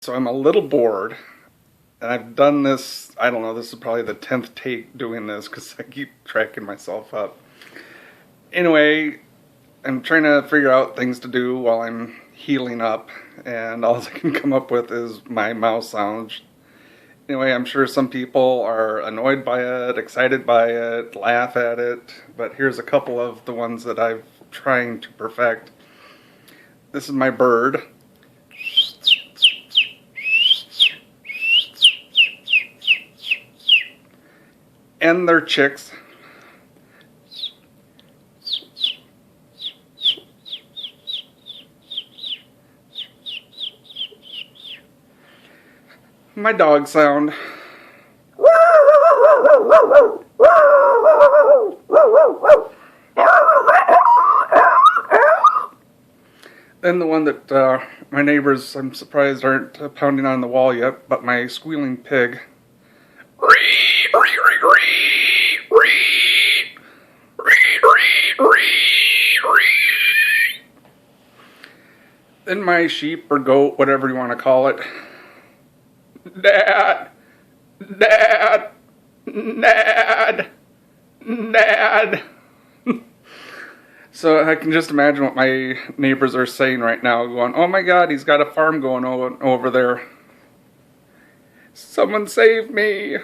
So I'm a little bored, and I've done this, I don't know, this is probably the 10th take doing this because I keep tracking myself up. Anyway, I'm trying to figure out things to do while I'm healing up, and all I can come up with is my mouse sounds. Anyway, I'm sure some people are annoyed by it, excited by it, laugh at it, but here's a couple of the ones that I'm trying to perfect. This is my bird. And their chicks. My dog sound. Then the one that my neighbors, I'm surprised, aren't pounding on the wall yet, but my squealing pig. Then my sheep or goat, whatever you want to call it. Dad, Dad, Dad, Dad. So I can just imagine what my neighbors are saying right now, going, oh my God, he's got a farm going on over there. Someone save me.